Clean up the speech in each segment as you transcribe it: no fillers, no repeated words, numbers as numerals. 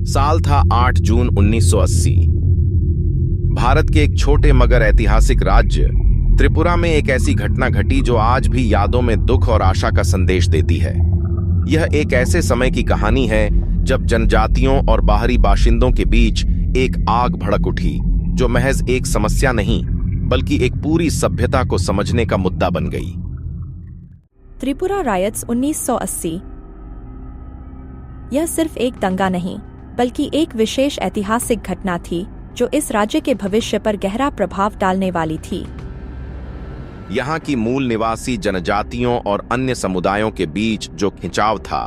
साल था 8 जून 1980। भारत के एक छोटे मगर ऐतिहासिक राज्य त्रिपुरा में एक ऐसी घटना घटी जो आज भी यादों में दुख और आशा का संदेश देती है। यह एक ऐसे समय की कहानी है जब जनजातियों और बाहरी बाशिंदों के बीच एक आग भड़क उठी, जो महज एक समस्या नहीं बल्कि एक पूरी सभ्यता को समझने का मुद्दा बन गई। त्रिपुरा रायट्स 1980। यह सिर्फ एक दंगा नहीं बल्कि एक विशेष ऐतिहासिक घटना थी जो इस राज्य के भविष्य पर गहरा प्रभाव डालने वाली थी। यहाँ की मूल निवासी जनजातियों और अन्य समुदायों के बीच जो खिंचाव था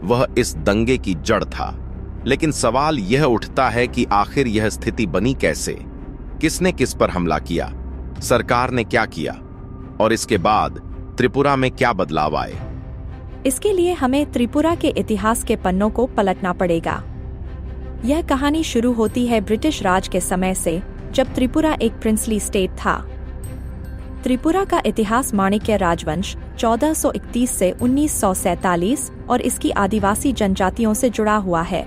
वह इस दंगे की जड़ था। लेकिन सवाल यह उठता है कि आखिर यह स्थिति बनी कैसे? किसने किस पर हमला किया? सरकार ने क्या किया? और इसके बाद त्रिपुरा में क्या बदलाव आए? इसके लिए हमें त्रिपुरा के इतिहास के पन्नों को पलटना पड़ेगा। यह कहानी शुरू होती है ब्रिटिश राज के समय से, जब त्रिपुरा एक प्रिंसली स्टेट था। त्रिपुरा का इतिहास माणिक्य राजवंश 1431 से 1947 और इसकी आदिवासी जनजातियों से जुड़ा हुआ है।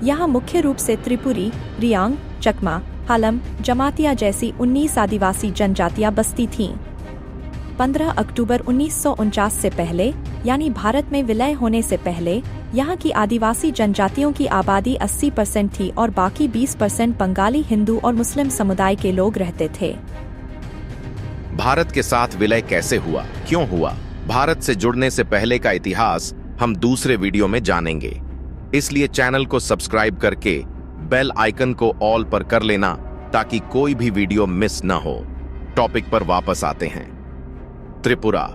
यहाँ मुख्य रूप से त्रिपुरी, रियांग, चकमा, हलम, जमातिया जैसी 19 आदिवासी जनजातियां बसती थीं। 15 अक्टूबर 1949 से पहले, यानी भारत में विलय होने से पहले, यहाँ की आदिवासी जनजातियों की आबादी 80% थी और बाकी 20% बंगाली, हिंदू और मुस्लिम समुदाय के लोग रहते थे। भारत के साथ विलय कैसे हुआ, क्यों हुआ? भारत से जुड़ने से पहले का इतिहास हम दूसरे वीडियो में जानेंगे, इसलिए चैनल को सब्सक्राइब करके बेल आइकन को ऑल पर कर लेना ताकि कोई भी वीडियो मिस न हो। टॉपिक पर वापस आते हैं। त्रिपुरा,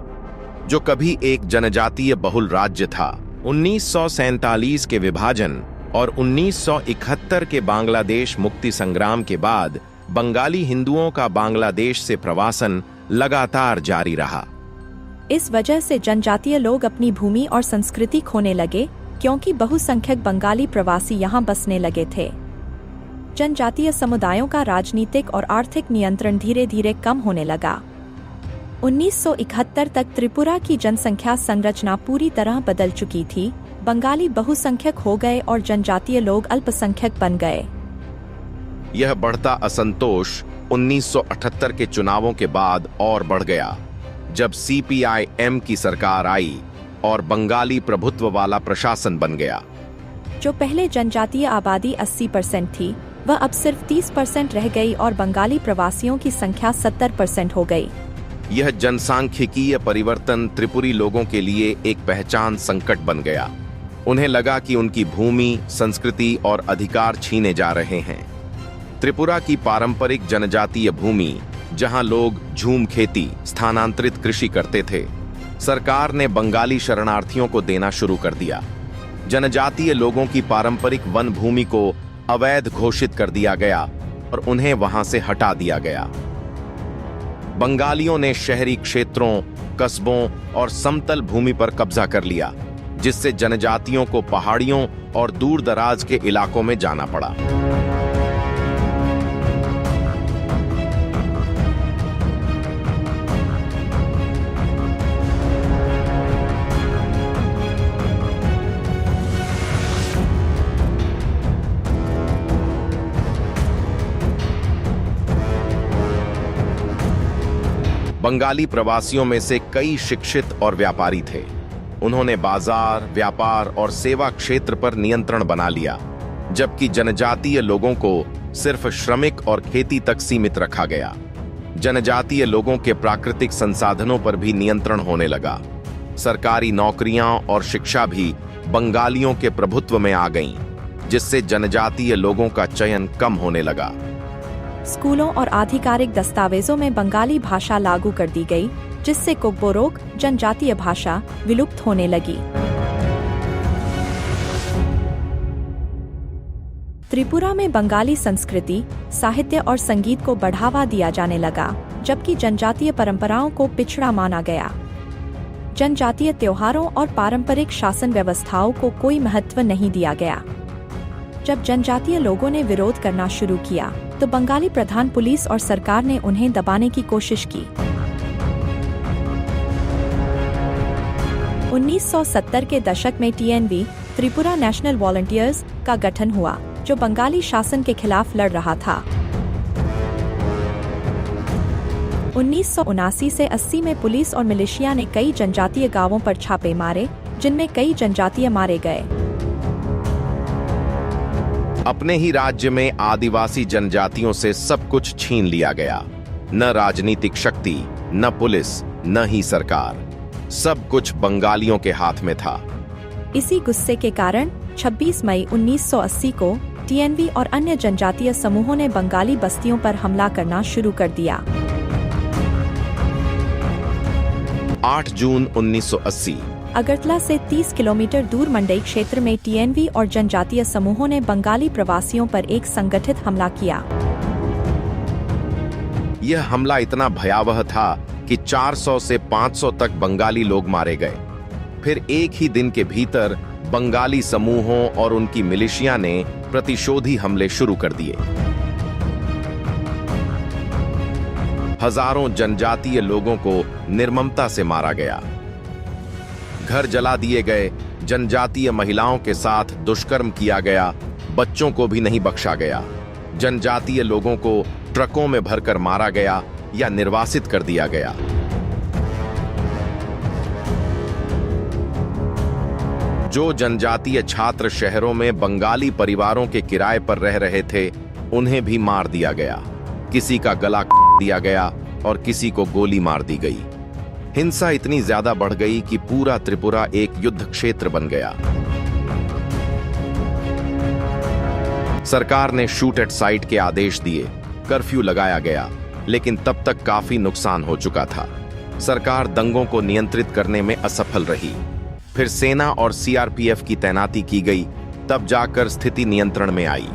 जो कभी एक जनजातीय बहुल राज्य था, 1947 के विभाजन और 1971 के बांग्लादेश मुक्ति संग्राम के बाद बंगाली हिंदुओं का बांग्लादेश से प्रवासन लगातार जारी रहा। इस वजह से जनजातीय लोग अपनी भूमि और संस्कृति खोने लगे, क्योंकि बहुसंख्यक बंगाली प्रवासी यहाँ बसने लगे थे। जनजातीय समुदायों का राजनीतिक और आर्थिक नियंत्रण धीरे धीरे कम होने लगा। 1971 तक त्रिपुरा की जनसंख्या संरचना पूरी तरह बदल चुकी थी। बंगाली बहुसंख्यक हो गए और जनजातीय लोग अल्पसंख्यक बन गए। यह बढ़ता असंतोष 1978 के चुनावों के बाद और बढ़ गया, जब CPIM की सरकार आई और बंगाली प्रभुत्व वाला प्रशासन बन गया। जो पहले जनजातीय आबादी 80% थी, वह अब सिर्फ 30% रह गई और बंगाली प्रवासियों की संख्या 70% हो गई। यह जनसांख्यिकीय परिवर्तन त्रिपुरी लोगों के लिए एक पहचान संकट बन गया। उन्हें लगा कि उनकी भूमि, संस्कृति और अधिकार छीने जा रहे हैं। त्रिपुरा की पारंपरिक जनजातीय भूमि, जहां लोग झूम खेती, स्थानांतरित कृषि करते थे, सरकार ने बंगाली शरणार्थियों को देना शुरू कर दिया। जनजातीय लोगों की पारंपरिक वन भूमि को अवैध घोषित कर दिया गया और उन्हें वहां से हटा दिया गया। बंगालियों ने शहरी क्षेत्रों, कस्बों और समतल भूमि पर कब्जा कर लिया, जिससे जनजातियों को पहाड़ियों और दूर दराज के इलाकों में जाना पड़ा। बंगाली प्रवासियों में से कई शिक्षित और व्यापारी थे। उन्होंने बाजार, व्यापार और सेवा क्षेत्र पर नियंत्रण बना लिया, जबकि जनजातीय लोगों को सिर्फ श्रमिक और खेती तक सीमित रखा गया। जनजातीय लोगों के प्राकृतिक संसाधनों पर भी नियंत्रण होने लगा। सरकारी नौकरियां और शिक्षा भी बंगालियों के प्रभुत्व में आ गईं, जिससे जनजातीय लोगों का चयन कम होने लगा। स्कूलों और आधिकारिक दस्तावेजों में बंगाली भाषा लागू कर दी गई, जिससे कोकबोरोक जनजातीय भाषा विलुप्त होने लगी। त्रिपुरा में बंगाली संस्कृति, साहित्य और संगीत को बढ़ावा दिया जाने लगा, जबकि जनजातीय परंपराओं को पिछड़ा माना गया। जनजातीय त्योहारों और पारंपरिक शासन व्यवस्थाओं को कोई महत्व नहीं दिया गया। जब जनजातीय लोगों ने विरोध करना शुरू किया, तो बंगाली प्रधान पुलिस और सरकार ने उन्हें दबाने की कोशिश की। 1970 के दशक में TNV त्रिपुरा नेशनल वॉलंटियर्स का गठन हुआ, जो बंगाली शासन के खिलाफ लड़ रहा था। 1979 से 80 में पुलिस और मिलिशिया ने कई जनजातीय गांवों पर छापे मारे, जिनमें कई जनजातीय मारे गए। अपने ही राज्य में आदिवासी जनजातियों से सब कुछ छीन लिया गया। न राजनीतिक शक्ति, न पुलिस, न ही सरकार, सब कुछ बंगालियों के हाथ में था। इसी गुस्से के कारण 26 मई 1980 को टीएनवी और अन्य जनजातीय समूहों ने बंगाली बस्तियों पर हमला करना शुरू कर दिया। 8 जून 1980 अगरतला से 30 किलोमीटर दूर मंडई क्षेत्र में टीएनवी और जनजातीय समूहों ने बंगाली प्रवासियों पर एक संगठित हमला किया। यह हमला इतना भयावह था कि 400 से 500 तक बंगाली लोग मारे गए। फिर एक ही दिन के भीतर बंगाली समूहों और उनकी मिलिशिया ने प्रतिशोधी हमले शुरू कर दिए। हजारों जनजातीय लोगों को निर्ममता से मारा गया, घर जला दिए गए, जनजातीय महिलाओं के साथ दुष्कर्म किया गया, बच्चों को भी नहीं बख्शा गया। जनजातीय लोगों को ट्रकों में भरकर मारा गया या निर्वासित कर दिया गया। जो जनजातीय छात्र शहरों में बंगाली परिवारों के किराए पर रह रहे थे, उन्हें भी मार दिया गया। किसी का गला दिया गया और किसी को गोली मार दी गई। हिंसा इतनी ज्यादा बढ़ गई कि पूरा त्रिपुरा एक युद्ध क्षेत्र बन गया। सरकार ने शूट एट साइट के आदेश दिए, कर्फ्यू लगाया गया, लेकिन तब तक काफी नुकसान हो चुका था। सरकार दंगों को नियंत्रित करने में असफल रही। फिर सेना और सीआरपीएफ की तैनाती की गई, तब जाकर स्थिति नियंत्रण में आई।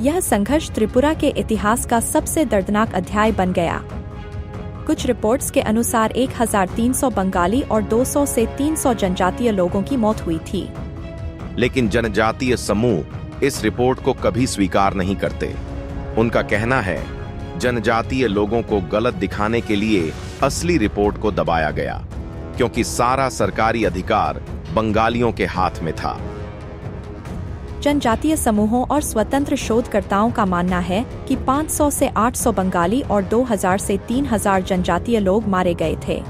यह संघर्ष त्रिपुरा के इतिहास का सबसे दर्दनाक अध्याय बन गया। कुछ रिपोर्ट्स के अनुसार 1300 बंगाली और 200 से 300 जनजातीय लोगों की मौत हुई थी। लेकिन जनजातीय समूह इस रिपोर्ट को कभी स्वीकार नहीं करते। उनका कहना है, जनजातीय लोगों को गलत दिखाने के लिए असली रिपोर्ट को दबाया गया, क्योंकि सारा सरकारी अधिकार बंगालियों के हाथ में था। जनजातीय समूहों और स्वतंत्र शोधकर्ताओं का मानना है कि 500 से 800 बंगाली और 2000 से 3000 जनजातीय लोग मारे गए थे।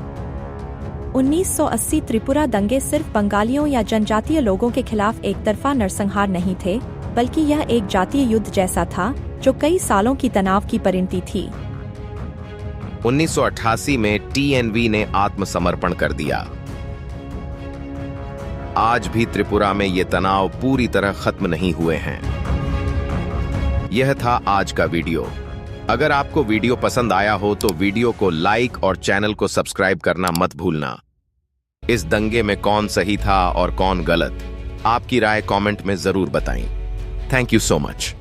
1980 त्रिपुरा दंगे सिर्फ बंगालियों या जनजातीय लोगों के खिलाफ एक तरफा नरसंहार नहीं थे, बल्कि यह एक जातीय युद्ध जैसा था, जो कई सालों की तनाव की परिणति थी। 1988 में टीएनवी ने आत्मसमर्पण कर दिया। आज भी त्रिपुरा में ये तनाव पूरी तरह खत्म नहीं हुए हैं। यह था आज का वीडियो। अगर आपको वीडियो पसंद आया हो तो वीडियो को लाइक और चैनल को सब्सक्राइब करना मत भूलना। इस दंगे में कौन सही था और कौन गलत, आपकी राय कमेंट में जरूर बताएं। Thank you so much.